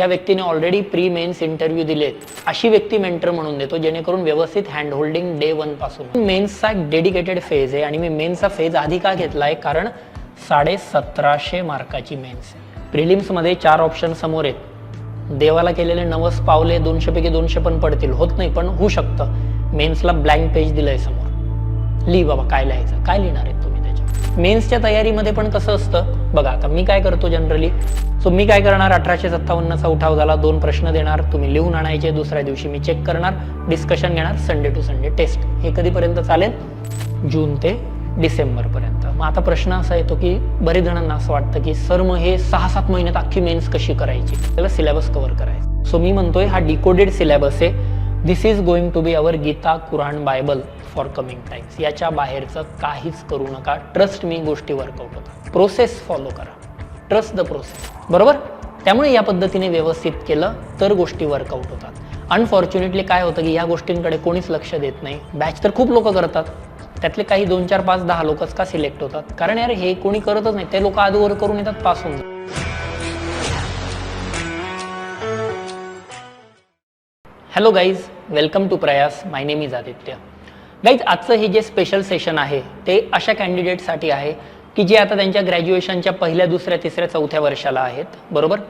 ज्या व्यक्तीने already pre men's interview दिलेत अशी व्यक्ती मेंटर म्हणून देतो, जेणेकरून व्यवस्थित हँड होल्डिंग डे 1 पासून. मेन्सचा एक डेडिकेटेड फेज आहे आणि मी मेन्सचा फेज आधी का घेतलाय, कारण 1750 मार्काची मेन्स आहे. प्रिलिम्समध्ये 4 ऑप्शन समोर आहेत. देवाला केलेले 9 पावले 200 पैकी 200 पण पडतील, होत नाही पण होऊ शकतं. मेन्सला ब्लँक पेज दिलंय समोर, लिही बाबा काय लिहायचं, काय लिहिणार आहेत तुम्ही त्याच्या. मेन्सच्या तयारीमध्ये पण कसं असतं बघा, आता मी काय करतो जनरली, सो मी काय करणार, 1857चा उठाव झाला, 2 प्रश्न देणार, तुम्ही लिहून आणायचे, दुसऱ्या दिवशी मी चेक करणार, डिस्कशन घेणार, संडे टू संडे टेस्ट. हे कधीपर्यंत चालेल, जून ते डिसेंबर पर्यंत. मग आता प्रश्न असा येतो की बरेच जणांना असं वाटतं की सर मग हे 6-7 महिन्यात अख्खी मेन्स कशी करायची, त्याला सिलेबस कव्हर करायचा. सो मी म्हणतोय हा डिकोडेड सिलेबस आहे. This is going to be our Gita, Quran, Bible for coming times. याच्या बाहेरचं काहीच करू नका. ट्रस्ट मी, गोष्टी वर्कआउट होतात. प्रोसेस फॉलो करा, ट्रस्ट द प्रोसेस, बरोबर. त्यामुळे या पद्धतीने व्यवस्थित केलं तर गोष्टी वर्कआउट होतात. अनफॉर्च्युनेटली काय होतं की या गोष्टींकडे कोणीच लक्ष देत नाही. बॅच तर खूप लोक करतात, त्यातले काही 2, 4, 5, 10 लोकच का सिलेक्ट होतात, कारण यार हे कोणी करतच नाही. ते लोक आधीवर करून येतात, पास होऊन जातात. हॅलो गाईज, वेलकम टू प्रयास. माय नेम इज आदित्य. गाईज, आजचं हे जे स्पेशल सेशन आहे ते अशा कॅन्डिडेटसाठी आहे की जे आता त्यांच्या ग्रॅज्युएशनच्या 1ल्या, 2ऱ्या, 3ऱ्या, 4थ्या वर्षाला आहेत, बरोबर,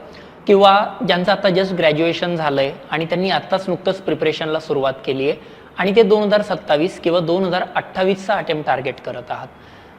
किंवा ज्यांचं आता जस्ट ग्रॅज्युएशन झालंय आणि त्यांनी आत्ताच नुकतंच प्रिपरेशनला सुरुवात केली आहे आणि ते 2027 किंवा 2028चा अटेम्प्ट टार्गेट करत आहात.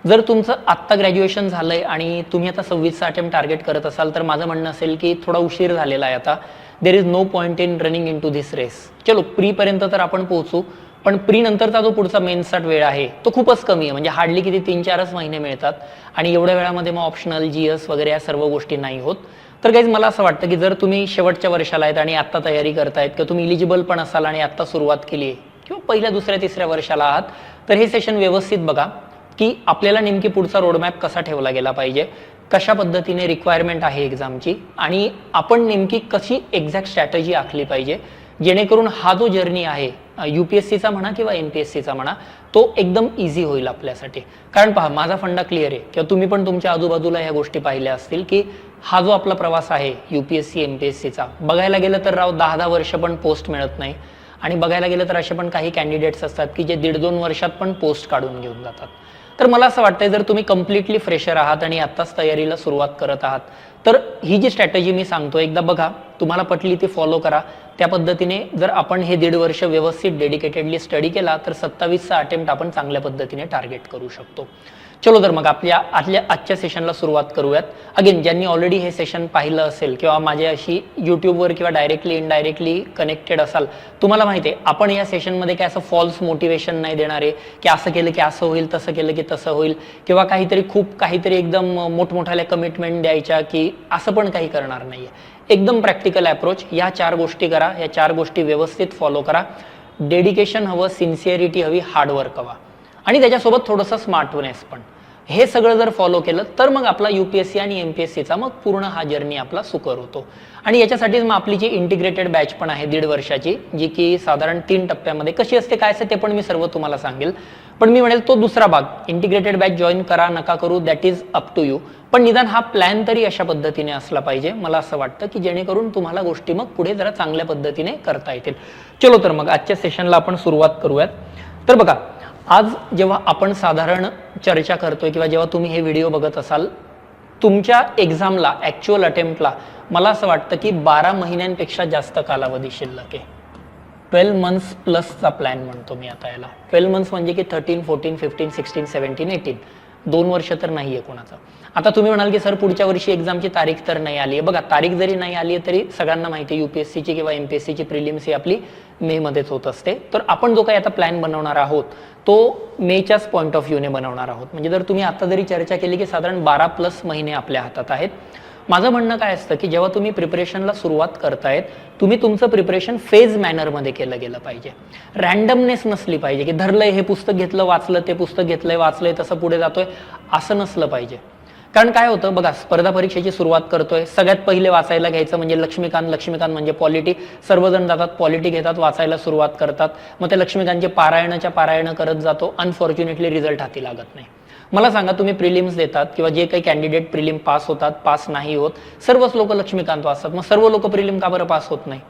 जर तुमचं आत्ता ग्रॅज्युएशन झालंय आणि तुम्ही आता 26चा अटेम्प्ट टार्गेट करत असाल तर माझं म्हणणं असेल की थोडा उशीर झालेला आहे आता. There is no point in running into this race. चलो प्रीपर्यंत तर आपण पोहोचू, पण प्री नंतरचा जो पुढचा मेन्सचा वेळ आहे तो खूपच कमी आहे. म्हणजे हार्डली किती 3-4च महिने मिळतात आणि एवढ्या वेळामध्ये मग ऑप्शनल, GS वगैरे या सर्व गोष्टी नाही होत. तर गाईज मला असं वाटतं की जर तुम्ही शेवटच्या वर्षाला आहेत आणि आत्ता तयारी करतायत किंवा तुम्ही इलिजिबल पण असाल आणि आत्ता सुरुवात केली आहे किंवा 1ल्या, 2ऱ्या, 3ऱ्या वर्षाला आहात, तर हे सेशन व्यवस्थित बघा की आपल्याला नेमकी पुढचा रोडमॅप कसा ठेवला गेला पाहिजे, कशा पद्धतीने रिक्वायरमेंट आहे एक्झामची आणि आपण नेमकी कशी एक्झॅक्ट स्ट्रॅटेजी आखली पाहिजे, जेणेकरून हा जो जर्नी आहे UPSCचा म्हणा किंवा MPSCचा म्हणा तो एकदम इझी होईल आपल्यासाठी. कारण पहा, माझा फंडा क्लिअर आहे किंवा तुम्ही पण तुमच्या आजूबाजूला ह्या गोष्टी पाहिल्या असतील की हा जो आपला प्रवास आहे UPSC MPSCचा, बघायला गेलं तर 10-10 वर्ष पण पोस्ट मिळत नाही आणि बघायला गेलं तर असे पण काही कॅन्डिडेट्स असतात की जे 1.5-2 वर्षात पण पोस्ट काढून घेऊन जातात. तर मला असं वाटतंय जर तुम्ही कम्प्लिटली फ्रेशर आहात आणि आत्ताच तयारीला सुरुवात करत आहात तर ही जी स्ट्रॅटेजी मी सांगतो एकदा बघा, तुम्हाला पटली ती फॉलो करा. त्या पद्धतीने जर आपण हे 1.5 वर्ष व्यवस्थित डेडिकेटेडली स्टडी केला तर 27चा अटेम्प्ट आपण चांगल्या पद्धतीने टार्गेट करू शकतो. चलो तर मग आजच्या सेशनला सुरुवात करूयात. अगेन, ज्यांनी ऑलरेडी हे सेशन पाहिलं असेल किंवा माझ्याशी यूट्यूबवर किंवा डायरेक्टली इनडायरेक्टली कनेक्टेड असाल, तुम्हाला माहिती आहे आपण या सेशनमध्ये काय असं फॉल्स मोटिवेशन नाही देणार आहे की असं केलं की असं होईल, तसं केलं की तसं होईल, किंवा काहीतरी एकदम मोठमोठ्याल्या कमिटमेंट द्यायच्या की असं पण काही करणार नाहीये. एकदम प्रॅक्टिकल अप्रोच. या 4 गोष्टी करा, या 4 गोष्टी व्यवस्थित फॉलो करा. डेडिकेशन हवं, सिन्सिअरिटी हवी, हार्डवर्क हवा आणि त्याच्यासोबत थोडंसं स्मार्टनेस पण. हे सगळं जर फॉलो केलं तर मग आपला UPSC आणि MPSCचा मग पूर्ण हा जर्नी आपला सुकर होतो. आणि याच्यासाठीच मग आपली जी इंटिग्रेटेड बॅच पण आहे 1.5 वर्षाची, जी की साधारण 3 टप्प्यामध्ये कशी असते, काय असते ते पण मी सर्व तुम्हाला सांगेल. पण मी म्हणेल तो दुसरा भाग, इंटिग्रेटेड बॅच जॉईन करा नका करू, that is up to you. पण निदान हा प्लॅन तरी अशा पद्धतीने असला पाहिजे, मला असं वाटतं की जेणेकरून तुम्हाला गोष्टी मग पुढे जरा चांगल्या पद्धतीने करता येतील. चलो तर मग आजच्या सेशनला आपण सुरुवात करूयात. तर बघा, आज जेव्हा आपण साधारण चर्चा करतोय किंवा जेव्हा तुम्ही हे व्हिडिओ बघत असाल, तुमच्या एक्झामला, ॲक्च्युअल अटेम्प्टला मला असं वाटतं की 12 महिन्यांपेक्षा जास्त कालावधी शिल्लक आहे. 12 मंथ्स प्लसचा प्लॅन म्हणतो मी आता याला. 12 मंथ्स म्हणजे की 13, 14, 15, 16, 17, 18, 2 वर्ष तर नाही आहे कोणाचं. आता तुम्ही म्हणाल की सर पुढच्या वर्षी एक्झामची तारीख तर नाही आली आहे. बघा, तारीख जरी नाही आली आहे तरी सगळ्यांना माहिती आहे UPSCची किंवा MPSCची प्रिलिम्स ही आपली मेमध्येच होत असते. तर आपण जो काही आता प्लॅन बनवणार आहोत तो मेच्याच पॉईंट ऑफ व्ह्यूने बनवणार आहोत. म्हणजे जर तुम्ही आता जरी चर्चा केली की साधारण 12+ महिने आपल्या हातात आहेत, माझं म्हणणं काय असतं की जेव्हा तुम्ही प्रिपरेशनला सुरुवात करतायत, तुम्ही तुमचं प्रिपरेशन फेज मॅनरमध्ये केलं गेलं पाहिजे. रॅन्डमनेस नसली पाहिजे की धरलंय, हे पुस्तक घेतलं वाचलं, ते पुस्तक घेतलंय वाचलंय, तसं पुढे जातोय, असं नसलं पाहिजे. कारण काय होतं बघा, स्पर्धा परीक्षेची सुरुवात करतोय, सगळ्यात पहिले वाचायला घ्यायचं म्हणजे लक्ष्मीकांत म्हणजे पॉलिटी. सर्वजण जातात पॉलिटी घेतात, वाचायला सुरुवात करतात, मग ते लक्ष्मीकांतचे पारायण करत जातो. अनफॉर्च्युनेटली रिझल्ट हाती लागत नाही. मला सांगा, तुम्ही प्रिलिम्स देतात किंवा जे काही कॅन्डिडेट प्रिलिम पास होतात, पास नाही होत, सर्वच लोक लक्ष्मीकांत वाचतात, मग सर्व लोक प्रिलिम का बरं पास होत नाही?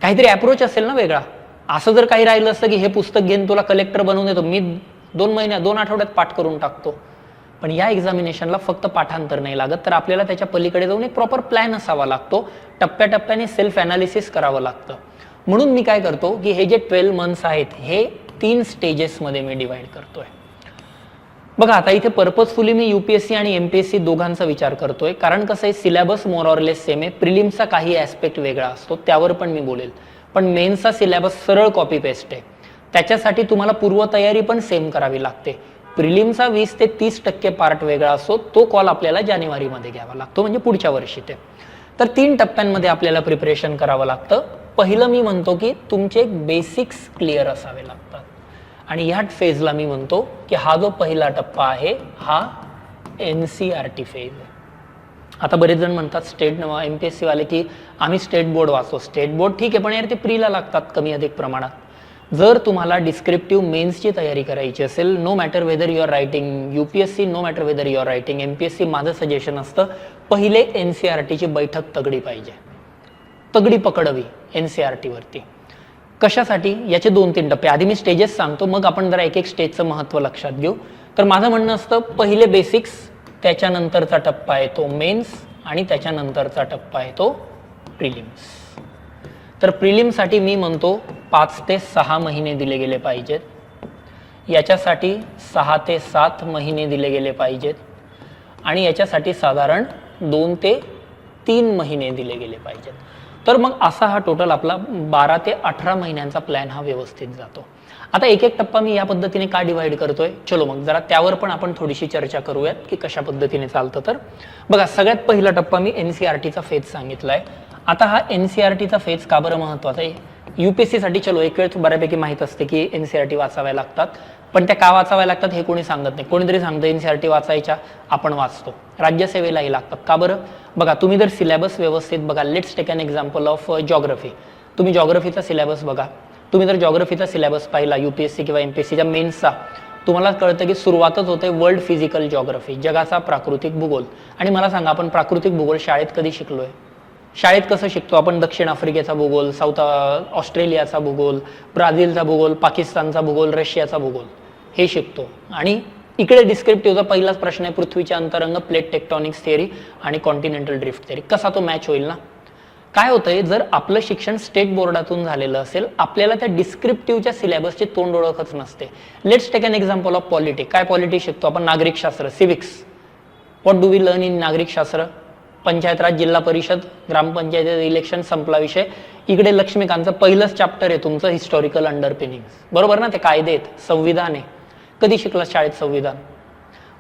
काहीतरी अप्रोच असेल ना वेगळा. असं जर काही राहिलं असतं की हे पुस्तक घेऊन तुला कलेक्टर बनवून देतो, मी 2 आठवड्यात पाठ करून टाकतो, पण या एक्झामिनेशनला फक्त पाठांतर नाही लागत, तर आपल्याला त्याच्या पलीकडे जाऊन एक प्रॉपर प्लॅन असावा लागतो, टप्प्याटप्प्याने सेल्फ अनालिसिस करावं लागतं. म्हणून मी काय करतो की हे जे 12 मंथ्स आहेत हे 3 स्टेजेसमध्ये मी डिवाइड करतोय. बघा, आता इथे पर्पजफुली मी UPSC आणि MPSC दोघांचा विचार करतोय, कारण कसं आहे, syllabus more or less same आहे. प्रिलिम्सचा काही ऍस्पेक्ट वेगळा असतो, त्यावर पण मी बोलेल, पण मेन्सचा सिलेबस सरळ कॉपी पेस्ट आहे. त्याच्यासाठी तुम्हाला पूर्वतयारी पण सेम करावी लागते. प्रिलिमचा 20 ते 30% पार्ट वेगळा असतो, तो कॉल आपल्याला जानेवारीमध्ये घ्यावा लागतो, म्हणजे पुढच्या वर्षी ते. तर 3 टप्प्यांमध्ये आपल्याला प्रिपरेशन करावं लागतं. पहिलं मी म्हणतो की तुमचे बेसिक्स क्लिअर असावे लागतात, आणि ह्याच फेजला मी म्हणतो की हा जो पहिला टप्पा आहे हा NCERT फेज आहे. आता बरेच जण म्हणतात स्टेट MPSC वाले की आम्ही स्टेट बोर्ड वाचतो. स्टेट बोर्ड ठीक आहे, पण यार ते प्रीला लागतात कमी अधिक प्रमाणात. जर तुम्हाला डिस्क्रिप्टिव्ह मेन्सची तयारी करायची असेल, no matter whether you are writing UPSC, no matter whether you are writing MPSC, माझं सजेशन असतं पहिले NCERTची बैठक तगडी पाहिजे, तगडी पकडवी NCERT वरती. कशासाठी? याचे 2-3 टप्पे. आधी मी स्टेजेस सांगतो, मग आपण जरा एक एक स्टेजचं महत्त्व लक्षात घेऊ. तर माझं म्हणणं असतं पहिले बेसिक्स, त्याच्यानंतरचा टप्पा आहे तो मेन्स, आणि त्याच्यानंतरचा टप्पा आहे तो प्रिलिम्स. तर प्रिलिम्ससाठी मी म्हणतो 5 ते 6 महिने दिले गेले पाहिजेत, याच्यासाठी 6 ते 7 महिने दिले गेले पाहिजेत, आणि याच्यासाठी साधारण 2 ते 3 महिने दिले गेले पाहिजेत. तर मग असा हा टोटल आपला 12 ते 18 महिन्यांचा प्लॅन हा व्यवस्थित जातो. आता एक एक टप्पा मी या पद्धतीने का डिवाइड करतोय, चलो मग जरा त्यावर पण आपण थोडीशी चर्चा करूयात की कशा पद्धतीने चालतं. तर बघा, सगळ्यात पहिला टप्पा मी NCERTचा फेज सांगितलाय. आता हा NCERTचा फेज का बरं महत्वाचा आहे? UPSC साठी चलो एक वेळ बऱ्यापैकी माहित असते की NCERT वाचाव्या लागतात, पण त्या का वाचाव्या लागतात हे कोणी सांगत नाही. कोणीतरी सांगतं NCERT वाचायच्या, आपण वाचतो. राज्यसेवेलाही लागतात. का बरं? बघा, तुम्ही जर सिलेबस व्यवस्थित बघा, let's take an example of geography. तुम्ही जॉग्रफीचा सिलेबस बघा, तुम्ही जर जॉग्रफीचा सिलेबस पाहिला UPSC किंवा MPSCच्या मेन्सचा, तुम्हाला कळतं की सुरुवातच होते वर्ल्ड फिजिकल जॉग्रफी, जगाचा प्राकृतिक भूगोल. आणि मला सांगा, आपण प्राकृतिक भूगोल शाळेत कधी शिकलोय? शाळेत कसं शिकतो आपण? दक्षिण आफ्रिकेचा भूगोल, ऑस्ट्रेलियाचा भूगोल, ब्राझीलचा भूगोल, पाकिस्तानचा भूगोल, रशियाचा भूगोल, हे शिकतो. आणि इकडे डिस्क्रिप्टिव्हचा पहिलाच प्रश्न आहे पृथ्वीच्या अंतरंग, प्लेट टेक्टॉनिक्स थिअरी आणि कॉन्टिनेंटल ड्रिफ्ट थिअरी. कसा तो मॅच होईल ना? काय होतंय, जर आपलं शिक्षण स्टेट बोर्डातून झालेलं असेल, आपल्याला त्या डिस्क्रिप्टिव्हच्या सिलेबसची तोंड ओळखच नसते. Let's take an example of polity. काय पॉलिटी शिकतो आपण? नागरिकशास्त्र, civics. What do we learn in नागरिकशास्त्र? पंचायत राज, जिल्हा परिषद, ग्रामपंचायत इलेक्शन, संपला विषय. इकडे लक्ष्मीकांतचं पहिलंच चॅप्टर आहे तुमचं हिस्टॉरिकल अंडरपिनिंग्स, बरोबर ना? ते कायदे आहेत, संविधान आहे. कधी शिकला शाळेत संविधान?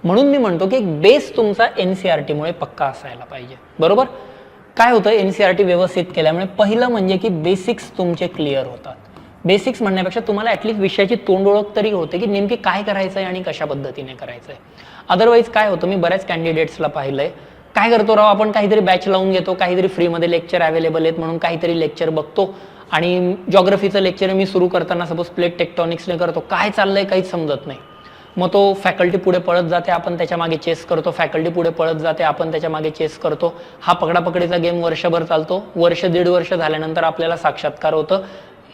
म्हणून मी म्हणतो की एक बेस तुमचा NCERTमुळे पक्का असायला पाहिजे, बरोबर? काय होतं NCERT व्यवस्थित केल्यामुळे? पहिलं म्हणजे की बेसिक्स तुमचे क्लिअर होतात. बेसिक्स म्हणण्यापेक्षा तुम्हाला ऍटलीस्ट विषयाची तोंड ओळख तरी होते की नेमकी काय करायचं आहे आणि कशा पद्धतीने करायचं आहे. अदरवाईज काय होतं, मी बऱ्याच कॅन्डिडेट्सला पाहिलंय, काय करतो राव आपण, काहीतरी बॅच लावून घेतो, काहीतरी फ्रीमध्ये लेक्चर अवेलेबल आहेत म्हणून काहीतरी लेक्चर बघतो, आणि जॉग्रफीचं लेक्चर मी सुरू करताना सपोज प्लेट टेक्टॉनिक्सने करतो, काय चाललंय काहीच समजत नाही. मग तो फॅकल्टी पुढे पळत जाते, आपण त्याच्या मागे चेस करतो, फॅकल्टी पुढे पळत जाते, आपण त्याच्या मागे चेस करतो. हा पकडापकडीचा गेम वर्षभर चालतो. वर्ष 1.5 वर्ष झाल्यानंतर आपल्याला साक्षात्कार होतं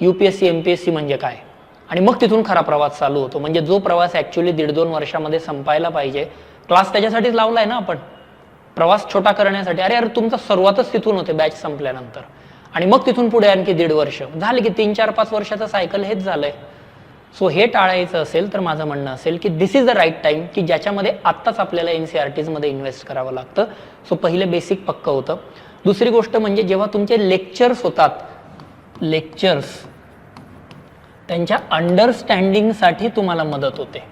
UPSC MPSC म्हणजे काय, आणि मग तिथून खरा प्रवास चालू होतो. म्हणजे जो प्रवास ऍक्च्युअली 1.5-2 वर्षामध्ये संपायला पाहिजे, क्लास त्याच्यासाठीच लावलाय ना आपण, प्रवास छोटा करण्यासाठी. अरे तुमचा सुरुवातच तिथून होते बॅच संपल्यानंतर, आणि मग तिथून पुढे आणखी 1.5 वर्ष झाले की 3-4-5 वर्षाचं सायकल हेच झालंय. सो हे टाळायचं असेल तर माझं म्हणणं असेल की दिस इज द राईट टाइम की ज्याच्यामध्ये आत्ताच आपल्याला NCERTमध्ये इन्व्हेस्ट करावं लागतं. सो पहिले बेसिक पक्क होतं. दुसरी गोष्ट म्हणजे जेव्हा तुमचे लेक्चर्स होतात, लेक्चर्स त्यांच्या अंडरस्टँडिंगसाठी तुम्हाला मदत होते,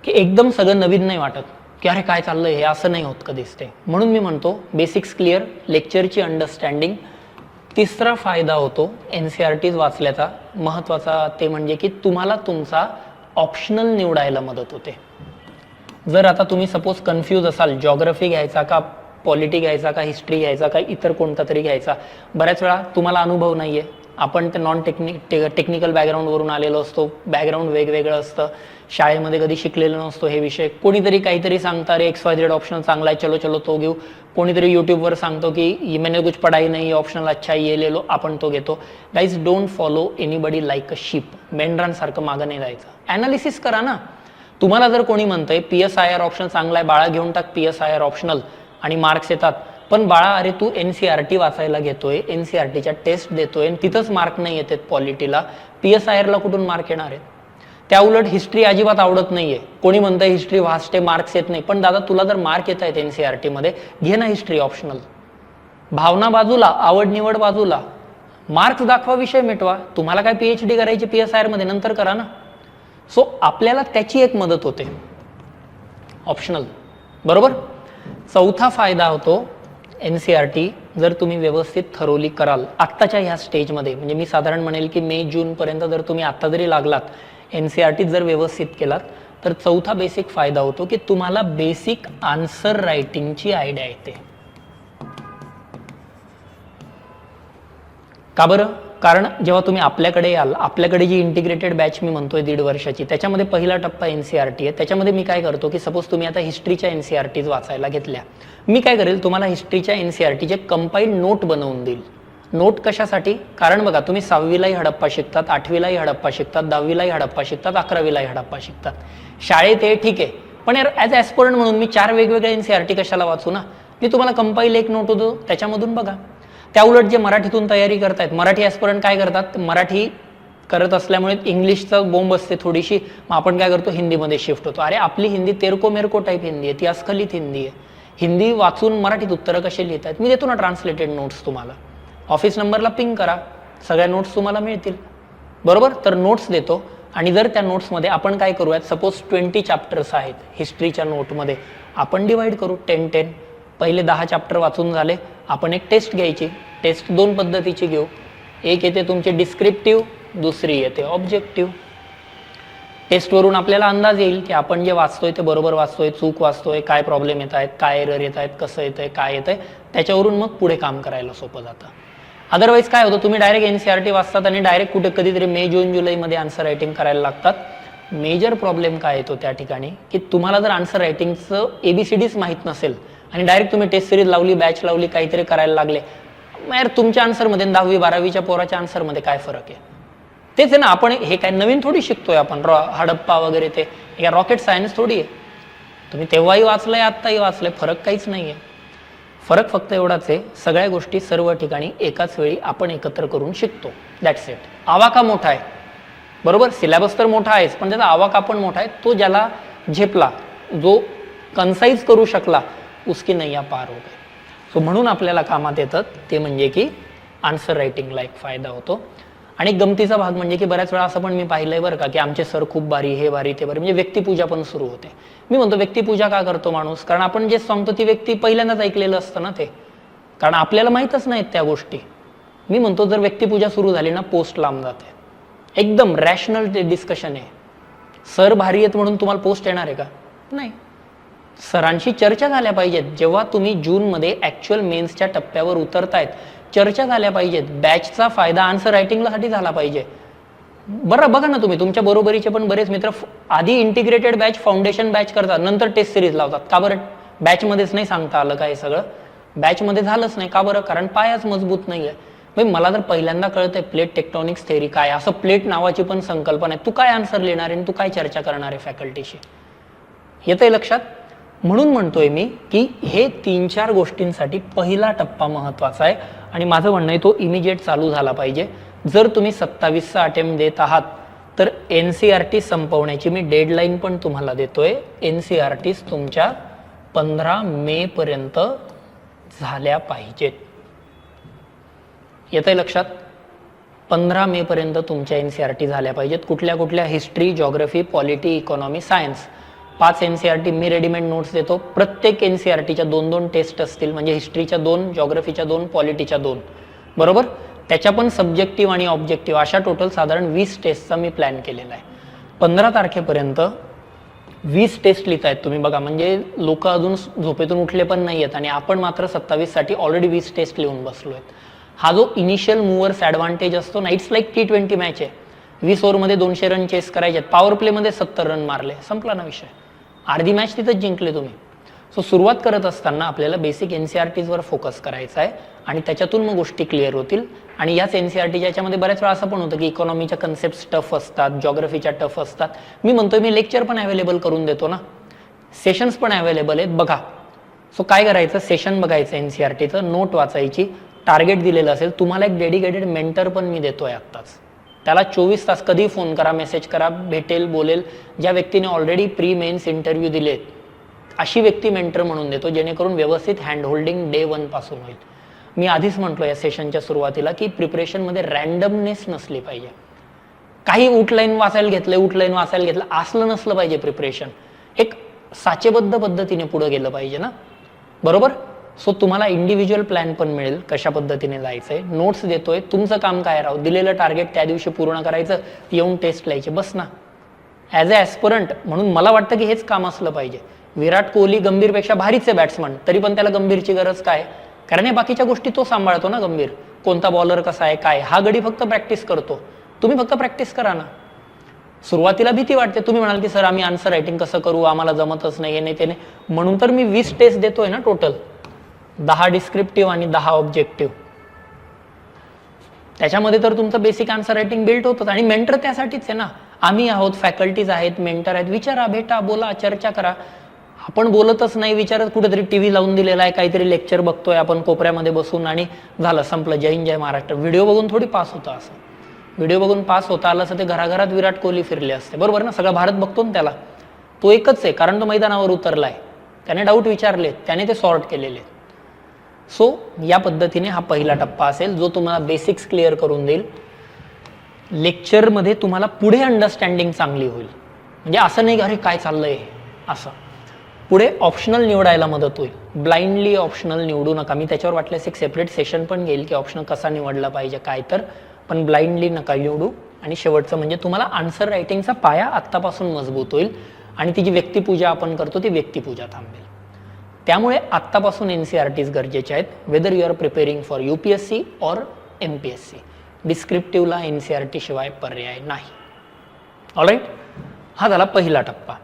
की एकदम सगळं नवीन नाही वाटत की अरे काय चाललंय हे, असं नाही होत कधीच ते. म्हणून मी म्हणतो बेसिक्स क्लिअर, लेक्चरची अंडरस्टँडिंग. तिसरा फायदा होतो NCERT वाचल्याचा महत्त्वाचा, ते म्हणजे की तुम्हाला तुमचा ऑप्शनल निवडायला मदत होते. जर आता तुम्ही सपोज कन्फ्यूज असाल, जॉग्रफी घ्यायचा का पॉलिटी घ्यायचा का हिस्ट्री घ्यायचा का इतर कोणता तरी घ्यायचा, बऱ्याच वेळा तुम्हाला अनुभव नाहीये, आपण ते टेक्निकल बॅकग्राऊंडवरून आलेलो असतो, बॅकग्राऊंड वेगवेगळं असतं, शाळेमध्ये कधी शिकलेलो नसतो हे विषय. कोणीतरी काहीतरी सांगता रे XYZ ऑप्शन चांगला आहे, चलो चलो तो घेऊ. कोणीतरी यूट्यूबवर सांगतो की मैंने कुछ पढ़ाई नहीं, ऑप्शनल अच्छा ये ले लो, आपण तो घेतो. Guys, don't follow anybody like a sheep. मेंढरांसारखं मागं नाही जायचं. ॲनालिसिस करा ना. तुम्हाला जर कोणी म्हणतंय PSIR ऑप्शन चांगला आहे, बाळा घेऊन टाक PSIR ऑप्शनल आणि मार्क्स येतात, पण बाळा अरे तू NCERT वाचायला घेतोय, NCERTच्या टेस्ट देतोय, तिथंच मार्क नाही येतात पॉलिटीला, PSIRला कुठून मार्क येणार आहेत? त्या उलट हिस्ट्री अजिबात आवडत नाहीये. कोणी म्हणतं हिस्ट्री वाचते, मार्क्स येत नाही. पण दादा तुला जर मार्क येत आहेत NCERT मध्ये, घे ना हिस्ट्री ऑप्शनल. भावना बाजूला, आवड निवड बाजूला, मार्क्स दाखवा, विषय मिटवा. तुम्हाला काय PhD करायची PSIR मध्ये, नंतर करा ना. सो आपल्याला त्याची एक मदत होते, ऑप्शनल. बरोबर. चौथा फायदा होतो NCERT जर तुम्ही व्यवस्थित थरोली कराल आत्ताच्या ह्या स्टेजमध्ये, म्हणजे मी साधारण म्हणेल की मे जून पर्यंत जर तुम्ही आत्ता जरी लागलात NCERT जर व्यवस्थित केलात, तर चौथा बेसिक फायदा होतो की तुम्हाला बेसिक आन्सर रायटिंगची आयडिया येते. का बरं? कारण जेव्हा तुम्ही आपल्याकडे याल, आपल्याकडे जी इंटिग्रेटेड बॅच मी म्हणतोय 1.5 वर्षाची, त्याच्यामध्ये पहिला टप्पा NCERT आहे. त्याच्यामध्ये मी काय करतो की सपोज तुम्ही आता हिस्ट्रीच्या NCERTs वाचायला घेतल्या, मी काय करेल, तुम्हाला हिस्ट्रीच्या NCERTचे कंपाईल्ड नोट बनवून देईल. नोट कशासाठी? कारण बघा, तुम्ही 6वीलाही हडप्पा शिकतात, 8वीलाही हडप्पा शिकतात, 10वीलाही हडप्पा शिकतात, 11वीलाही हडप्पा शिकतात. शाळेत हे ठीक आहे, पण यार ॲज ॲस्पिरंट म्हणून मी 4 वेगवेगळ्या NCERT कशाला वाचू ना? मी तुम्हाला कंपाईल एक नोट होतो, त्याच्यामधून बघा. त्या उलट जे मराठीतून तयारी करतायत, मराठी ॲस्पिरंट काय करतात, मराठी करत असल्यामुळे इंग्लिशचा बोंब असते थोडीशी, मग आपण काय करतो, हिंदीमध्ये शिफ्ट होतो. अरे आपली हिंदी तेरको मेरको टाईप हिंदी आहे, ती अस्खलित हिंदी आहे. हिंदी वाचून मराठीत उत्तरं कसे लिहित आहेत? मी देतो ना ट्रान्सलेटेड नोट्स तुम्हाला. ऑफिस नंबरला पिंग करा, सगळ्या नोट्स तुम्हाला मिळतील. बरोबर. तर नोट्स देतो. आणि जर त्या नोट्समध्ये आपण काय करूयात, सपोज 20 चॅप्टर्स आहेत हिस्ट्रीच्या नोटमध्ये, आपण डिवाइड करू 10-10. पहिले 10 चॅप्टर वाचून झाले, आपण एक टेस्ट घ्यायची. टेस्ट 2 पद्धतीची घेऊ. एक येते तुमची डिस्क्रिप्टिव्ह, दुसरी येते ऑब्जेक्टिव्ह. टेस्टवरून आपल्याला अंदाज येईल की आपण जे वाचतोय ते बरोबर वाचतोय, चूक वाचतोय, काय प्रॉब्लेम येत आहेत, काय एरर येत आहेत, कसं येतंय, काय येतंय. त्याच्यावरून मग पुढे काम करायला सोपं जातं. अदरवाईज काय होतं, तुम्ही डायरेक्ट NCERT वाचतात आणि डायरेक्ट कुठे कधीतरी मे जून जुलैमध्ये आन्सर रायटिंग करायला लागतात. मेजर प्रॉब्लेम काय येतो त्या ठिकाणी की तुम्हाला जर आन्सर रायटिंगचं ABCDच माहीत नसेल आणि डायरेक्ट तुम्ही टेस्ट सिरीज लावली, बॅच लावली, काहीतरी करायला लागले, मग यार तुमच्या आन्सरमध्ये 10वी-12वीच्या पोराच्या आन्सरमध्ये काय फरक आहे? तेच आहे ना. आपण हे काय नवीन थोडी शिकतोय, आपण हडप्पा वगैरे ते या रॉकेट सायन्स थोडी आहे. तुम्ही तेव्हाही वाचलंय, आत्ताही वाचलंय, फरक काहीच नाही आहे. फरक फक्त एवढाच आहे, सगळ्या गोष्टी सर्व ठिकाणी एकाच वेळी आपण एकत्र करून शिकतो. That's it. आवाका मोठा आहे, बरोबर. सिलेबस तर मोठा आहेच, पण त्याचा आवाका पण मोठा आहे. तो ज्याला झेपला, जो कन्साईज करू शकला, उसकी नैया पार हो गई. सो म्हणून आपल्याला कामात येतात ते म्हणजे की आन्सर रायटिंगला एक फायदा होतो. आणि गमतीचा भाग म्हणजे की बऱ्याच वेळा असं पण मी पाहिलंय बरं का, की आमचे सर खूप भारी, हे भारी, ते भारी, म्हणजे व्यक्तिपूजा पण सुरू होते. मी म्हणतो व्यक्तिपूजा का करतो माणूस? कारण आपण जे सांगतो ती व्यक्ती पहिल्यांदाच ऐकलेलं असतं ना ते, कारण आपल्याला माहीतच नाहीत त्या गोष्टी. मी म्हणतो जर व्यक्तिपूजा सुरू झाली ना, पोस्ट लांब जाते. एकदम रॅशनल डिस्कशन आहे. सर भारी आहेत म्हणून तुम्हाला पोस्ट येणार आहे का? नाही. सरांशी चर्चा झाल्या पाहिजेत. जेव्हा तुम्ही जूनमध्ये ॲक्च्युअल मेन्सच्या टप्प्यावर उतरतायत, चर्चा झाल्या पाहिजेत. बॅचचा फायदा आन्सर रायटिंगसाठी झाला पाहिजे. बरं बघा ना, तुम्ही तुमच्या बरोबरीचे पण बरेच मित्र आधी इंटिग्रेटेड बॅच, फाउंडेशन बॅच करतात, नंतर टेस्ट सिरीज लावतात. का बरं? बॅचमध्येच नाही सांगता आलं का हे सगळं? बॅचमध्ये झालंच नाही. का बरं? कारण पायाच मजबूत नाही आहे. भाई मला जर पहिल्यांदा कळतंय प्लेट टेक्टॉनिक्स थेअरी काय, असं प्लेट नावाची पण संकल्पना आहे, तू काय आन्सर लिहिणार आहे, तू काय चर्चा करणार आहे फॅकल्टीशी? येतंय लक्षात? म्हणून म्हणतोय मी की हे 3-4 गोष्टींसाठी पहिला टप्पा महत्त्वाचा आहे आणि माझं म्हणणं आहे तो इमिजिएट चालू झाला पाहिजे. जर तुम्ही 27चा अटेम्प्ट देत आहात तर NCERT संपवण्याची मी डेडलाईन पण तुम्हाला देतोय. NCERTs तुमच्या 15 मे पर्यंत झाल्या पाहिजेत. येतंय लक्षात? 15 मे पर्यंत तुमच्या NCERT झाल्या पाहिजेत. कुठल्या कुठल्या? History, geography, polity, economy, science. 5 NCERT मी रेडीमेड नोट्स देतो. प्रत्येक NCERTच्या 2-2 टेस्ट असतील, म्हणजे हिस्ट्रीच्या 2, जॉग्रफीच्या 2, पॉलिटीच्या 2. बरोबर. त्याच्या पण सब्जेक्टिव्ह आणि ऑब्जेक्टिव्ह अशा टोटल साधारण 20 टेस्टचा मी प्लॅन केलेला आहे. 15 तारखेपर्यंत 20 टेस्ट लिहितायत तुम्ही बघा. म्हणजे लोक अजून झोपेतून उठले पण नाही आहेत आणि आपण मात्र 27 साठी ऑलरेडी 20 टेस्ट लिहून बसलो आहेत. हा जो इनिशियल मूव्हर्स ॲडव्हान्टेज असतो ना, इट्स लाईक T20 मॅच आहे. 20 ओव्हरमध्ये 200 रन चेस करायचे आहेत, पॉवर प्लेमध्ये 70 रन मारले, संपला ना विषय, अर्धी मॅच तिथंच जिंकले तुम्ही. सो सुरुवात करत असताना आपल्याला बेसिक NCERTवर फोकस करायचा आहे आणि त्याच्यातून मग गोष्टी क्लिअर होतील. आणि याच NCERTच्या याच्यामध्ये बऱ्याच वेळा असं पण होतं की इकॉनॉमीच्या कन्सेप्ट टफ असतात, जॉग्रफीच्या टफ असतात. मी म्हणतोय मी लेक्चर पण अवेलेबल करून देतो ना, सेशन्स पण अवेलेबल आहेत, बघा. सो काय करायचं, सेशन बघायचं NCERTचं, नोट वाचायची, टार्गेट दिलेलं असेल. तुम्हाला एक डेडिकेटेड मेंटर पण मी देतोय आत्ताच, त्याला 24 तास कधी फोन करा, मेसेज करा, भेटेल, बोलेल. ज्या व्यक्तीने ऑलरेडी प्री मेन्स इंटरव्ह्यू दिलेत अशी व्यक्ती मेंटर म्हणून देतो, जेणेकरून व्यवस्थित हँड होल्डिंग डे 1 पासून होईल. मी आधीच म्हटलो या सेशनच्या सुरुवातीला की प्रिपरेशनमध्ये रॅन्डमनेस नसली पाहिजे. काही उठलाईन वाचायला घेतलं असलं नसलं पाहिजे. प्रिपरेशन एक साचेबद्ध पद्धतीने पुढे गेलं पाहिजे ना, बरोबर. सो तुम्हाला इंडिव्हिज्युअल प्लॅन पण मिळेल कशा पद्धतीने जायचंय, नोट्स देतोय. तुमचं काम काय राहू, दिलेलं टार्गेट त्या दिवशी पूर्ण करायचं, येऊन टेस्ट लिहायचे, बस ना. ॲज अ ॲस्परंट म्हणून मला वाटतं की हेच काम असलं पाहिजे. विराट कोहली गंभीरपेक्षा भारीच आहे बॅट्समन, तरी पण त्याला गंभीरची गरज काय, कारण या बाकीच्या गोष्टी तो सांभाळतो ना. गंभीर कोणता बॉलर कसा आहे काय, हा गडी फक्त प्रॅक्टिस करतो. तुम्ही फक्त प्रॅक्टिस करा ना. सुरुवातीला भीती वाटते, तुम्ही म्हणाल की सर आम्ही आन्सर रायटिंग कसं करू, आम्हाला जमतच नाही, हे नाही ते नाही. म्हणून तर मी 20 टेस्ट देतोय ना टोटल, 10 डिस्क्रिप्टिव्ह आणि 10 ऑब्जेक्टिव्ह. त्याच्यामध्ये तर तुमचं बेसिक आन्सर रायटिंग बिल्ड होतं. आणि मेंटर त्यासाठीच आहे ना, आम्ही आहोत, फॅकल्टीज आहेत, मेंटर आहेत. विचारा, भेटा, बोला, चर्चा करा. आपण बोलतच नाही, विचारत कुठेतरी टीव्ही लावून दिलेला आहे, काहीतरी लेक्चर बघतोय आपण कोपऱ्यामध्ये बसून आणि झालं, संपलं, जय हिंद जय महाराष्ट्र. व्हिडिओ बघून थोडी पास होतं. असं व्हिडिओ बघून पास होता आलं असं ते घराघरात विराट कोहली फिरले असते, बरोबर ना. सगळा भारत बघतो ना त्याला, तो एकच आहे, कारण तो मैदानावर उतरलाय, त्याने डाऊट विचारले, त्याने ते सॉर्ट केलेले. सो या पद्धतीने हा पहिला टप्पा असेल जो तुम्हाला बेसिक्स क्लिअर करून देईल. लेक्चरमध्ये तुम्हाला पुढे अंडरस्टँडिंग चांगली होईल. म्हणजे असं नाही की अरे काय चाललंय असं. पुढे ऑप्शनल निवडायला मदत होईल. ब्लाइंडली ऑप्शनल निवडू नका. मी त्याच्यावर वाटल्यास एक सेपरेट सेशन पण घेईल की ऑप्शनल कसा निवडला पाहिजे काय, तर पण ब्लाइंडली नका निवडू. आणि शेवटचं म्हणजे तुम्हाला आन्सर रायटिंगचा पाया आत्तापासून मजबूत होईल आणि ती जी व्यक्तिपूजा आपण करतो ती व्यक्तिपूजा थांबेल. त्यामुळे आत्तापासून NCERTs गरजेचे आहेत, whether you are preparing for UPSC or MPSC. डिस्क्रिप्टिव्हला NCERT शिवाय पर्याय नाही. ऑलराईट, हा झाला पहिला टप्पा.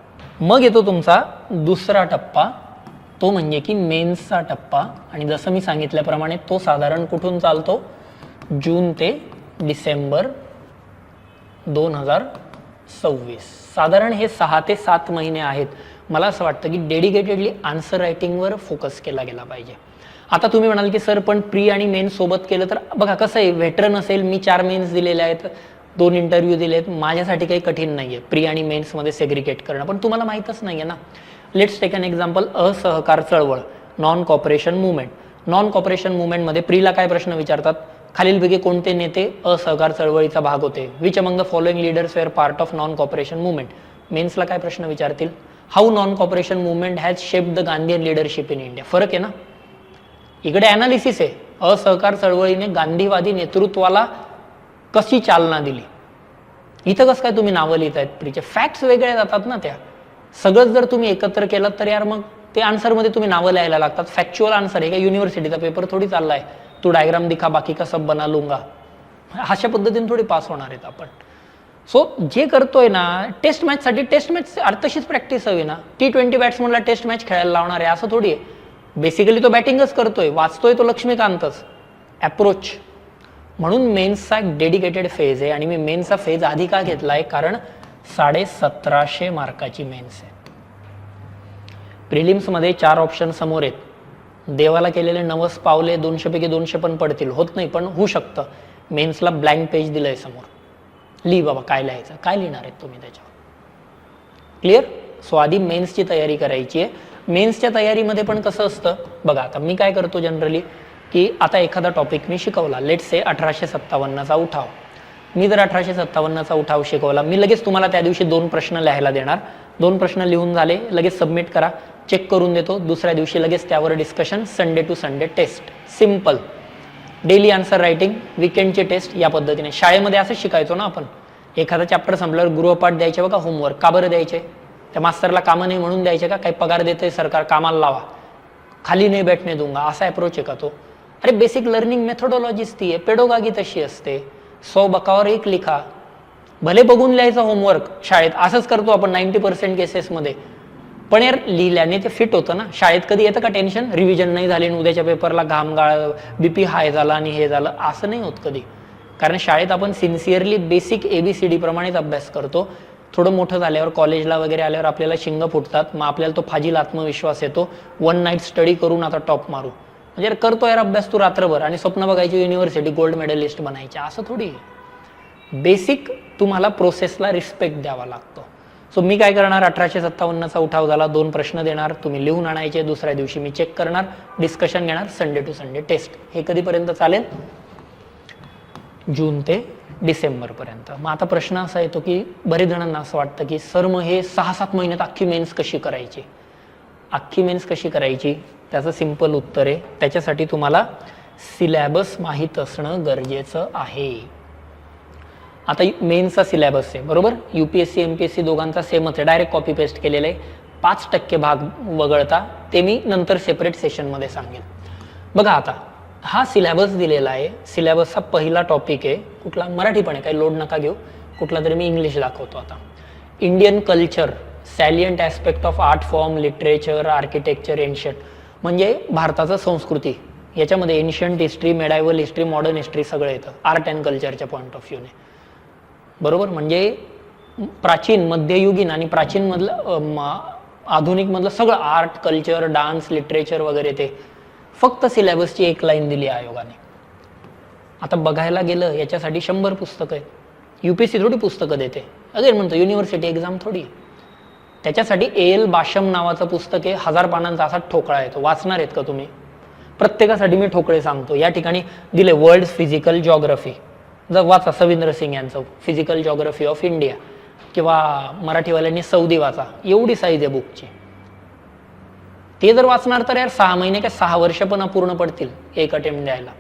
मग येतो तुमचा दुसरा टप्पा, तो म्हणजे की मेन्सचा टप्पा. आणि जसं मी सांगितल्याप्रमाणे तो साधारण कुठून चालतो, जून ते डिसेंबर 2026. साधारण हे 6 ते 7 महिने आहेत. मला असं वाटतं की डेडिकेटेडली आन्सर रायटिंगवर फोकस केला गेला पाहिजे. आता तुम्ही म्हणाल की सर पण प्री आणि मेन्स सोबत केलं तर, बघा कसं आहे, व्हेटरन असेल, मी 4 मेन्स दिलेले आहेत, 2 इंटरव्ह्यू दिलेत, माझ्यासाठी काही कठीण नाही आहे प्री आणि मेन्समध्ये सेग्रिगेट करणं. पण तुम्हाला माहीतच नाही आहे ना. लेट्स टेक एन एक्झाम्पल, असहकार चळवळ, non cooperation movement. Non cooperation मुवमेंटमध्ये प्रीला काय प्रश्न विचारतात, खालीलपैकी कोणते नेते असहकार चळवळीचा भाग होते, which among the following leaders were part of non cooperation movement. मेन्सला काय प्रश्न विचारतील, how non cooperation movement has shaped the Gandhian leadership in India. फरक आहे ना. इकडे ॲनालिसिस आहे, असहकार चळवळीने गांधीवादी नेतृत्वाला कशी चालना दिली. इथं कसं काय तुम्ही नावं लिहित आहेत प्रीचे, फॅक्ट्स वेगळे जातात ना. त्या सगळंच जर तुम्ही एकत्र केलं तर यार मग ते आन्सरमध्ये तुम्ही नावं लिहायला लागतात. फॅक्च्युअल आन्सर आहे का, युनिव्हर्सिटीचा पेपर थोडी चाललाय, तू डायग्राम दिखा बाकी का सब बना लूंगा, अशा पद्धतीने थोडी पास होणार आहेत आपण. सो जे करतोय ना टेस्ट मॅचसाठी, टेस्ट मॅच तशीच प्रॅक्टिस हवी ना. T20 बॅट्समनला टेस्ट मॅच खेळायला लावणार आहे असं थोडी आहे. बेसिकली तो बॅटिंगच करतोय, वाचतोय तो लक्ष्मीकांतच. अप्रोच म्हणून मेन्सचा एक डेडिकेटेड फेज आहे. आणि मी मेन्सचा फेज आधी का घेतलाय, कारण 1750 मार्काची मेन्स आहे. प्रिलिम्समध्ये 4 ऑप्शन समोर आहेत. देवाला केलेले 9 पावले, 200 पैकी 200 पण पडतील, होत नाही पण होऊ शकतं. मेन्सला ब्लँक पेज दिलंय समोर, लिही बाबा काय लिहायचं, काय लिहिणार आहेत तुम्ही त्याच्यावर. क्लिअर. सो आधी मेन्सची तयारी करायची आहे. मेन्सच्या तयारीमध्ये पण कसं असतं बघा, आता मी काय करतो जनरली की आता एखादा टॉपिक मी शिकवला, लेट्स से 1857चा उठाव. मी जर 1857चा उठाव शिकवला, मी लगेच तुम्हाला त्या दिवशी 2 प्रश्न लिहायला देणार. 2 प्रश्न लिहून झाले, लगेच सबमिट करा, चेक करून देतो. दुसऱ्या दिवशी लगेच त्यावर discussion, Sunday to Sunday test. Simple. Daily answer writing, वीकेंडचे टेस्ट, या पद्धतीने. शाळेमध्ये असंच शिकायचो ना आपण. एखादा चॅप्टर संपल्यावर गृहपाठ द्यायचे बघा, होमवर्क. का बरं द्यायचे, त्या मास्तरला कामं नाही म्हणून द्यायचे का, काही पगार देतंय सरकार, कामाला लावा, खाली नाही बैठने दूंगा, असा अप्रोच आहे का तो. अरे बेसिक लर्निंग मेथोडॉलॉजीच ती आहे, पेडोगागी तशी असते. 100 बकावर 1 लिखा. भले बघून लिहायचं होमवर्क शाळेत, असंच करतो आपण 90% केसेसमध्ये, पण यार लिहिल्याने ते फिट होतं ना. शाळेत कधी येतं का टेन्शन, रिव्हिजन नाही झाली आणि उद्याच्या पेपरला घामगाळ, बीपी हाय झाला आणि हे झालं, असं नाही होत कधी. कारण शाळेत आपण सिन्सिअरली बेसिक ABCD प्रमाणेच अभ्यास करतो. थोडं मोठं झाल्यावर कॉलेजला वगैरे आल्यावर आपल्याला शिंग फुटतात, मग आपल्याला तो फाजील आत्मविश्वास येतो, 1 नाईट स्टडी करून आता टॉप मारू. म्हणजे करतो यार अभ्यास तू रात्रभर आणि स्वप्न बघायची युनिव्हर्सिटी गोल्ड मेडलिस्ट बनायचे, असं थोडी. बेसिक तुम्हाला प्रोसेसला रिस्पेक्ट द्यावा लागतो. सो मी काय करणार, 1857चा उठाव झाला, 2 प्रश्न देणार, तुम्ही लिहून आणायचे, दुसऱ्या दिवशी मी चेक करणार, डिस्कशन घेणार, संडे टू संडे टेस्ट. हे कधीपर्यंत चालेल, जून ते डिसेंबर पर्यंत. मग आता प्रश्न असा येतो की बरेच जणांना असं वाटतं की सर मग हे 6-7 महिन्यात अख्खी मेन्स कशी करायची. अख्खी मेन्स कशी करायची, त्याचं सिंपल उत्तर आहे, त्याच्यासाठी तुम्हाला सिलॅबस माहीत असणं गरजेचं आहे. आता मेन्सचा सिलॅबस आहे बरोबर, UPSC MPSC दोघांचा सेमच आहे, डायरेक्ट कॉपी पेस्ट केलेलं आहे. 5% भाग वगळता ते मी नंतर सेपरेट सेशनमध्ये सांगेन. बघा आता हा सिलॅबस दिलेला आहे, सिलॅबसचा पहिला टॉपिक आहे कुठला, मराठी पण आहे, काही लोड नका घेऊ, कुठला तरी मी इंग्लिश दाखवतो आता. Indian culture, salient aspect of art form, literature, architecture, ancient, म्हणजे भारताचं संस्कृती, याच्यामध्ये ancient history, medieval history, modern history सगळं येतं आर्ट अँड कल्चरच्या पॉईंट ऑफ व्ह्यूने बरोबर. म्हणजे प्राचीन, मध्ययुगीन आणि प्राचीन मधलं आधुनिक मधलं सगळं आर्ट, कल्चर, डान्स, लिटरेचर वगैरे ते फक्त सिलॅबसची 1 लाईन दिली आयोगाने. आता बघायला गेलं याच्यासाठी 100 पुस्तकं आहेत, UPSC थोडी पुस्तकं देते, अगेन म्हणतो युनिव्हर्सिटी एक्झाम थोडी. त्याच्यासाठी AL बाशम नावाचं पुस्तक आहे, 1000 पानांचा असा ठोकळा येतो, वाचणार आहेत का तुम्ही. प्रत्येकासाठी मी ठोकळे सांगतो. या ठिकाणी दिले वर्ल्ड फिजिकल जॉग्रफी, जर वाचा सविंद्र सिंग यांचं फिजिकल जॉग्रफी ऑफ इंडिया, किंवा मराठीवाल्यांनी सौदी वाचा, एवढी साईज आहे बुकची. ते जर वाचणार तर यार 6 महिने काय 6 वर्ष पण अपूर्ण पडतील एक अटेम्प्ट द्यायला.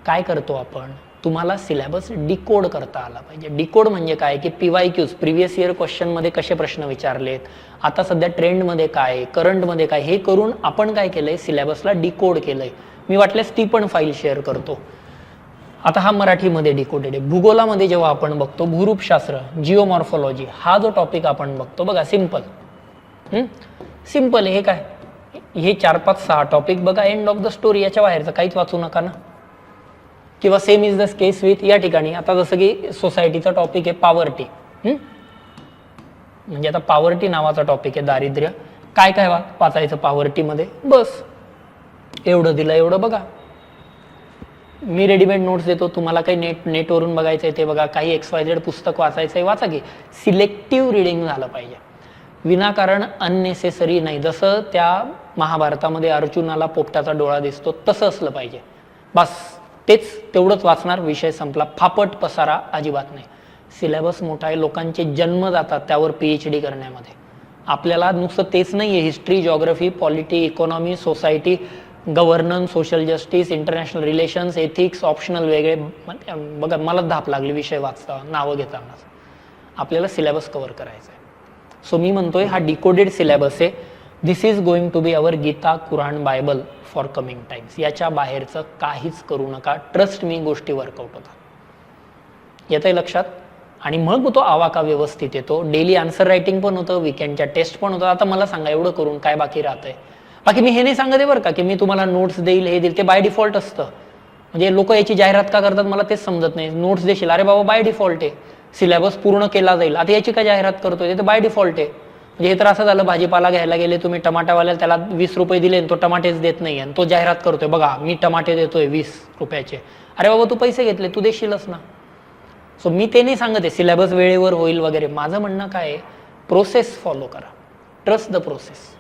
काय करतो आपण, तुम्हाला सिलॅबस डिकोड करता आला पाहिजे. डिकोड म्हणजे काय की PYQs, प्रिव्हियस इयर क्वेश्चनमध्ये कसे प्रश्न विचारलेत, आता सध्या ट्रेंडमध्ये काय, करंटमध्ये काय, हे करून आपण काय केलंय, सिलॅबसला डिकोड केलंय. मी वाटल्यास ती पण फाईल शेअर करतो. आता हा मराठीमध्ये डिकोडेड आहे. भूगोलामध्ये जेव्हा आपण बघतो भूरूपशास्त्र, जिओमॉर्फॉलॉजी, हा जो टॉपिक आपण बघतो बघा, सिंपल सिंपल आहे. हे काय, हे 4-5-6 टॉपिक बघा, एंड ऑफ द स्टोरी, याच्या बाहेरचं काहीच वाचू नका ना. किंवा same is the case with या ठिकाणी, आता जसं की सोसायटीचा टॉपिक आहे पॉवर्टी, म्हणजे आता पॉवर्टी नावाचा टॉपिक आहे, दारिद्र्य. काय काय वाचायचं पॉवर्टीमध्ये, बस एवढं दिलं, एवढं बघा. मी रेडीमेड नोट्स देतो, तुम्हाला काही नेटवरून बघायचं आहे ते बघा, काही XYZ पुस्तक वाचायचं आहे वाचा की. सिलेक्टिव्ह रिडिंग झालं पाहिजे, विनाकारण अननेसेसरी नाही. जसं त्या महाभारतामध्ये अर्जुनाला पोपटाचा डोळा दिसतो तसं असलं पाहिजे, बस तेच तेवढंच वाचणार, विषय संपला. फापट पसारा अजिबात नाही. सिलेबस मोठा आहे, लोकांचे जन्म जातात त्यावर PhD करण्यामध्ये. आपल्याला नुसतं तेच नाही आहे, history, geography, polity, economy, society, governance, social justice, international relations, ethics, optional वेगळे. बघा मला धाप लागली विषय वाचता, नावं घेताना. आपल्याला सिलेबस कव्हर करायचं आहे. सो मी म्हणतोय हा डिकोडेड सिलेबस आहे. This is going to be our Gita, Quran, Bible for coming times. याच्या बाहेरचं काहीच करू नका, ट्रस्ट मी, गोष्टी वर्कआउट होतात. येतंय लक्षात. आणि मग तो आवाका व्यवस्थित येतो. डेली आन्सर रायटिंग पण होतं, विकेंडच्या टेस्ट पण होतं. आता मला सांगा एवढं करून काय बाकी राहतंय. बाकी मी हे नाही सांगते बरं का की मी तुम्हाला नोट्स देईल, हे देईल, ते बाय डिफॉल्ट असतं. म्हणजे लोक याची जाहिरात का करतात मला तेच समजत नाही. नोट्स देशील, अरे बाबा बाय डिफॉल्ट आहे, सिलेबस पूर्ण केला जाईल, आता याची काय जाहिरात करतोय, ते बाय डिफॉल्ट आहे. म्हणजे हे तर असं झालं, भाजीपाला घ्यायला गेले तुम्ही, टमाटावाल्याला त्याला 20 रुपये दिले आणि तो टमाटेच देत नाही, आणि तो जाहिरात करतोय बघा मी टमाटे देतोय 20 रुपयाचे. अरे बाबा तू पैसे घेतले, तू देशीलच ना. सो मी ते नाही सांगते सिलेबस वेळेवर होईल वगैरे. माझं म्हणणं काय आहे, प्रोसेस फॉलो करा, ट्रस्ट द प्रोसेस.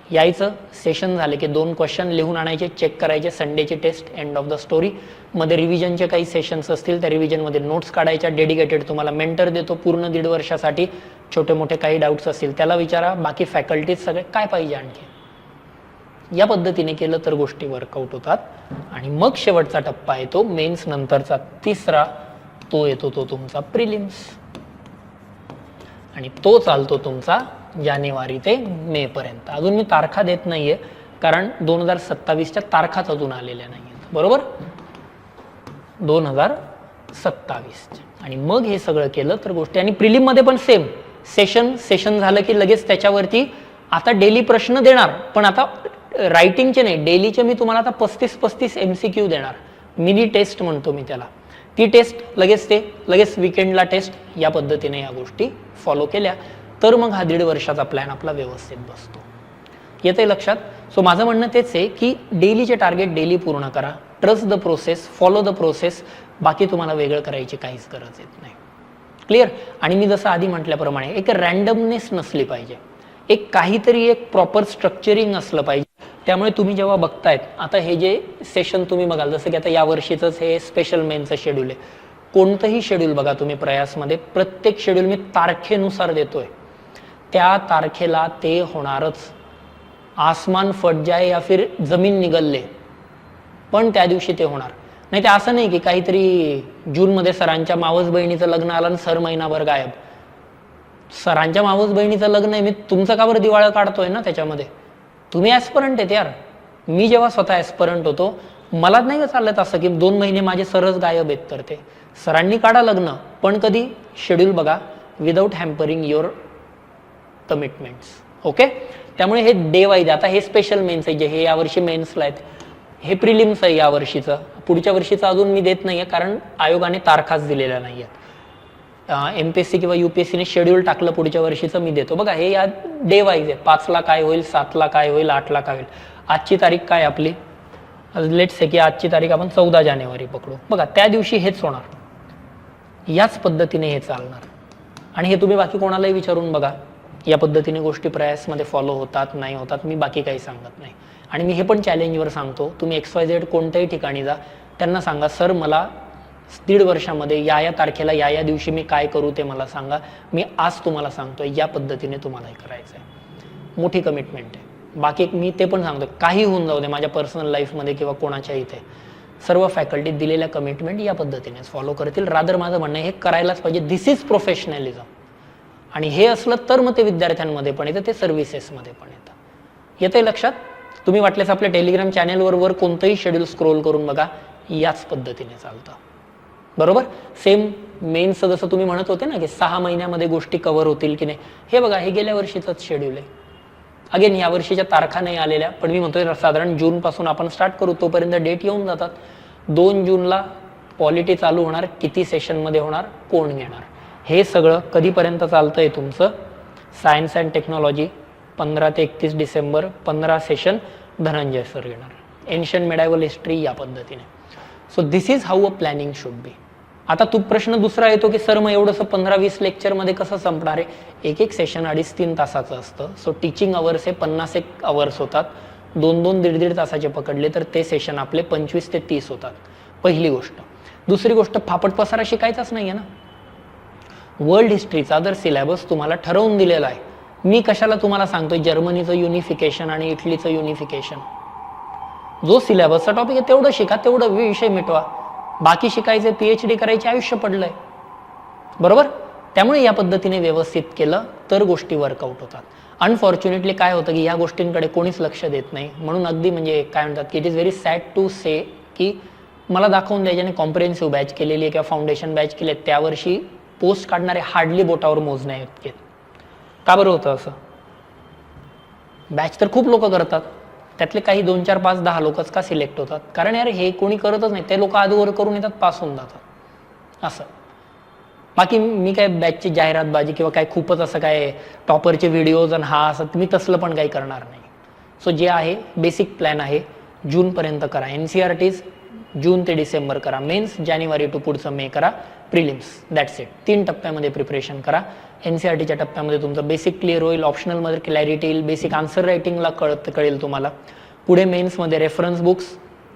यायचं, सेशन झाले की 2 क्वेश्चन लिहून आणायचे, चेक करायचे, संडेची test, end of the story. मध्ये रिव्हिजनचे काही सेशन्स असतील त्या रिव्हिजनमध्ये नोट्स काढायच्या. डेडिकेटेड तुम्हाला मेंटर देतो पूर्ण 1.5 वर्षासाठी. छोटे मोठे काही डाऊट्स असतील त्याला विचारा, बाकी फॅकल्टीज सगळे काय पाहिजे आणखी. या पद्धतीने केलं तर गोष्टी वर्कआउट होतात. आणि मग शेवटचा टप्पा येतो मेन्स नंतरचा, तिसरा, तो येतो तो तुमचा प्रिलिम्स. आणि तो चालतो तुमचा जानेवारी ते मे पर्यंत. अजून मी तारखा देत नाहीये कारण 2027च्या तारखाच अजून आलेल्या नाहीयेत. बरोबर 2027. आणि मग हे सगळं केलं तर गोष्टी, आणि प्रिलिम मध्ये पण सेम सेशन झालं की लगेच त्याच्यावरती आता डेली प्रश्न देणार, पण आता रायटिंगचे नाही, डेलीचे मी तुम्हाला आता 35 MCQ देणार, मिनी टेस्ट म्हणतो मी त्याला. ती टेस्ट लगेच विकेंडला टेस्ट, या पद्धतीने या गोष्टी फॉलो केल्या तर मग हा 1.5 वर्षाचा प्लॅन आपला व्यवस्थित बसतो. येतंय लक्षात? सो माझं म्हणणं तेच आहे की डेलीचे टार्गेट डेली पूर्ण करा, trust the process, follow the process, बाकी तुम्हाला वेगळं करायची काहीच गरज येत नाही. क्लिअर? आणि मी जसं आधी म्हटल्याप्रमाणे एक रँडमनेस नसली पाहिजे, एक काहीतरी एक प्रॉपर स्ट्रक्चरिंग असलं पाहिजे. त्यामुळे तुम्ही जेव्हा बघतायत आता हे जे सेशन तुम्ही बघाल, जसं की आता या वर्षीचंच हे स्पेशल मेनचं शेड्यूल आहे, कोणतंही शेड्यूल बघा तुम्ही प्रयासमध्ये, प्रत्येक शेड्यूल मी तारखेनुसार देतोय, त्या तारखेला ते होणारच. आसमान फट जाए या फिर जमीन निगलले, पण त्या दिवशी ते होणार. नाही ते असं नाही की काहीतरी जूनमध्ये सरांच्या मावस बहिणीचं लग्न आलं आणि सर महिनाभर गायब. सरांच्या मावस बहिणीचं लग्न आहे, मी तुमचं का बरं दिवाळं काढतोय ना त्याच्यामध्ये? तुम्ही ॲस्परंट आहेत यार. मी जेव्हा स्वतः ॲस्परंट होतो मला नाही चालत असं की 2 महिने माझे सरच गायब आहेत, तर ते सरांनी काढा लग्न, पण कधी शेड्यूल बघा विदाऊट हॅम्परिंग युअर कमिटमेंट्स. ओके? त्यामुळे हे डे वाईज, आता हे स्पेशल मेन्स आहे जे हे यावर्षी मेन्सला आहेत, हे प्रिलिम्स आहे यावर्षीचं, पुढच्या वर्षीचं अजून मी देत नाही आहे कारण आयोगाने तारखाच दिलेल्या नाही आहेत. MPSC किंवा UPSCने शेड्यूल टाकलं पुढच्या वर्षीचं, मी देतो. बघा हे या डे वाईज आहे, 5ला काय होईल, 7ला काय होईल, 8ला काय होईल. आजची तारीख काय आपली, लेट्स से की आजची तारीख आपण 14 जानेवारी पकडू. बघा त्या दिवशी हेच होणार, याच पद्धतीने हे चालणार. आणि हे तुम्ही बाकी कोणालाही विचारून बघा, या पद्धतीने गोष्टी प्रयासमध्ये फॉलो होतात नाही होतात, मी बाकी काही सांगत नाही. आणि मी हे पण चॅलेंजवर सांगतो, तुम्ही XYZ कोणत्याही ठिकाणी जा, त्यांना सांगा सर मला 1.5 वर्षामध्ये या तारखेला या दिवशी मी काय करू ते मला सांगा, मी आज तुम्हाला सांगतोय या पद्धतीने तुम्हाला हे करायचं आहे. मोठी कमिटमेंट आहे. बाकी मी ते पण सांगतो, काही होऊन जाऊ दे माझ्या पर्सनल लाईफमध्ये किंवा कोणाच्या इथे, सर्व फॅकल्टी दिलेल्या कमिटमेंट या पद्धतीनेच फॉलो करतील. रादर माझं म्हणणं हे करायलाच पाहिजे, दिस इज प्रोफेशनलिझम. आणि हे असलं तर मग ते विद्यार्थ्यांमध्ये पण येतं, ते सर्व्हिसेसमध्ये पण येतं. येतंय लक्षात? तुम्ही वाटल्यास आपल्या टेलिग्राम चॅनेलवर कोणतंही शेड्यूल स्क्रोल करून बघा, याच पद्धतीने चालतं. बरोबर? सेम मेन्सचं जसं तुम्ही म्हणत होते ना की 6 महिन्यामध्ये गोष्टी कव्हर होतील की नाही, हे बघा हे गेल्या वर्षीचंच शेड्यूल आहे. अगेन या वर्षीच्या तारखा नाही आलेल्या, पण मी म्हणतोय साधारण जूनपासून आपण स्टार्ट करू, तोपर्यंत डेट येऊन जातात. 2 जूनला पॉलिटी चालू होणार, किती सेशनमध्ये होणार, कोण घेणार, हे सगळं कधीपर्यंत चालतंय तुमचं. सायन्स अँड टेक्नॉलॉजी 15 ते 31 डिसेंबर 15 सेशन धनंजय सर घेणार. एन्शियंट मेडायवल हिस्ट्री या पद्धतीने. So this is how a planning should be. आता तू प्रश्न दुसरा येतो की सर मग एवढंसं 15-20 लेक्चरमध्ये कसं संपणार आहे? एक सेशन 2.5-3 तासाचं असतं. सो टीचिंग अवर्स हे 51 अवर्स होतात, 2-2, 1.5-1.5 तासाचे पकडले तर ते सेशन आपले 25 ते 30 होतात. पहिली गोष्ट. दुसरी गोष्ट, फापट पसारा शिकायचाच नाही आहे ना. वर्ल्ड हिस्ट्रीचा जर सिलेबस तुम्हाला ठरवून दिलेला आहे, मी कशाला तुम्हाला सांगतोय जर्मनीचं युनिफिकेशन आणि इटलीचं युनिफिकेशन. जो सिलेबसचा टॉपिक आहे तेवढं शिका, तेवढं विषय मिटवा. बाकी शिकायचे, PhD करायचे आयुष्य पडलंय. बरोबर? त्यामुळे या पद्धतीने व्यवस्थित केलं तर गोष्टी वर्कआउट होतात. अनफॉर्च्युनेटली काय होतं की या गोष्टींकडे कोणीच लक्ष देत नाही. म्हणून अगदी म्हणजे काय म्हणतात की it is very sad to say की मला दाखवून द्यायच्याने कॉम्प्रिहेन्सिव्ह बॅच केलेली आहे किंवा फाउंडेशन बॅच केली आहे, त्यावर्षी पोस्ट काढणारे हार्डली बोटावर मोजण्या इतके. का बरं होतं असं? बॅच तर खूप लोक करतात, त्यातले काही 2, 4, 5, 10 लोकच का सिलेक्ट होतात? कारण यार हे कोणी करतच नाही, ते लोक आधीवर करून येतात, पास होऊन जातात असं. बाकी मी काय बॅचची जाहिरातबाजी किंवा काय खूपच असं काय टॉपरचे व्हिडिओज आणि हा असं मी तसलं पण काही करणार नाही. सो जे आहे बेसिक प्लॅन आहे, जूनपर्यंत करा. NCERTs जून ते डिसेंबर करा, मेन्स जानेवारी टू पुढचं मे करा, प्रिलिम्स, दॅट्स इट. 3 टप्प्यामध्ये प्रिपरेशन करा. NCERTच्या टप्प्यामध्ये तुमचं बेसिक क्लिअर होईल, ऑप्शनलमध्ये क्लॅरिटी येईल, बेसिक आन्सर रायटिंगला कळेल तुम्हाला. पुढे मेन्समध्ये रेफरन्स बुक्स,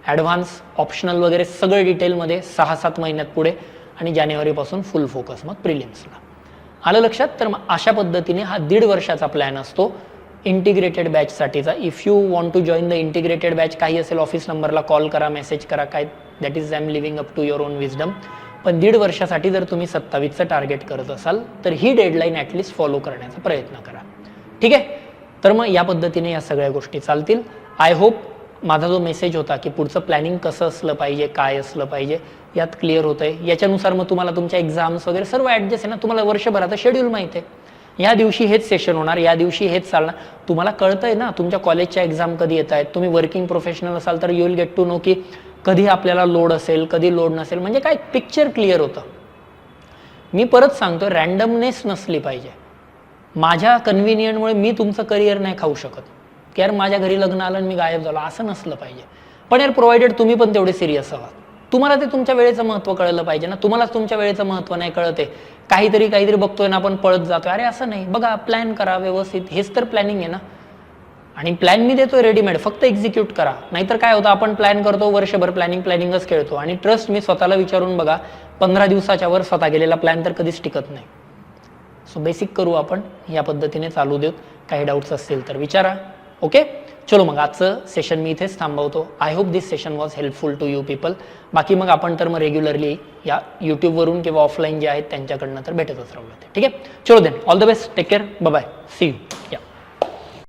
ॲडव्हान्स, ऑप्शनल वगैरे सगळं डिटेलमध्ये 6-7 महिन्यात पुढे, आणि जानेवारीपासून फुल फोकस मग प्रिलिम्सला. आलं लक्षात? तर मग अशा पद्धतीने हा 1.5 वर्षाचा प्लॅन असतो इंटिग्रेटेड बॅचसाठीचा. If you want to join the integrated batch, काही असेल ऑफिस नंबरला कॉल करा, मेसेज करा, काय that is I am living up to your own wisdom. पण 1.5 वर्षासाठी जर तुम्ही 27चं टार्गेट करत असाल तर ही डेडलाईन ॲटलिस्ट फॉलो करण्याचा प्रयत्न करा. ठीक आहे? तर मग या पद्धतीने या सगळ्या गोष्टी चालतील. आय होप माझा जो मेसेज होता की पुढचं प्लॅनिंग कसं असलं पाहिजे, काय असलं पाहिजे, यात क्लिअर होतं आहे. याच्यानुसार मग तुम्हाला तुमच्या एक्झाम्स वगैरे सर्व ॲडजस्ट आहे ना, तुम्हाला वर्षभराचं शेड्यूल माहिती आहे. या दिवशी हेच सेशन होणार, या दिवशी हेच चालणार. तुम्हाला कळतं आहे ना तुमच्या कॉलेजच्या एक्झाम कधी येत आहेत. तुम्ही वर्किंग प्रोफेशनल असाल तर you will get to know की कधी आपल्याला लोड असेल, कधी लोड नसेल. म्हणजे काय पिक्चर क्लिअर होतं. मी परत सांगतो, रँडमनेस नसली पाहिजे. माझ्या कन्व्हिनियंटमुळे मी तुमचं करिअर नाही खाऊ शकत की यार माझ्या घरी लग्न आलं आणि मी गायब झालो, असं नसलं पाहिजे. पण यार प्रोव्हाइडेड तुम्ही पण तेवढे सिरियस आहात. तुम्हाला ते तुमच्या वेळेचं महत्त्व कळलं पाहिजे ना. तुम्हालाच तुमच्या वेळेचं महत्त्व नाही कळते. काहीतरी बघतोय ना आपण पळत जातोय. अरे असं नाही, बघा प्लॅन करा व्यवस्थित. हेच तर प्लॅनिंग आहे ना. आणि प्लॅन मी देतोय रेडीमेड, फक्त एक्झिक्यूट करा. नाहीतर काय होतं, आपण प्लॅन करतो वर्षभर, प्लॅनिंगच खेळतो. आणि ट्रस्ट मी स्वतःला विचारून बघा, 15 दिवसाच्या वर स्वतः गेलेला प्लॅन तर कधीच टिकत नाही. सो बेसिक करू आपण, या पद्धतीने चालू देऊ. काही डाऊट्स असतील तर विचारा. ओके, चलो मग आजचं सेशन मी इथेच थांबवतो. I hope this session was helpful to you people. बाकी मग आपण तर मग रेग्युलरली या यूट्यूबवरून किंवा ऑफलाईन जे आहेत त्यांच्याकडनं तर भेटतच राहू. ठीक आहे, चलो then, all the best, take care, bye bye, see you. या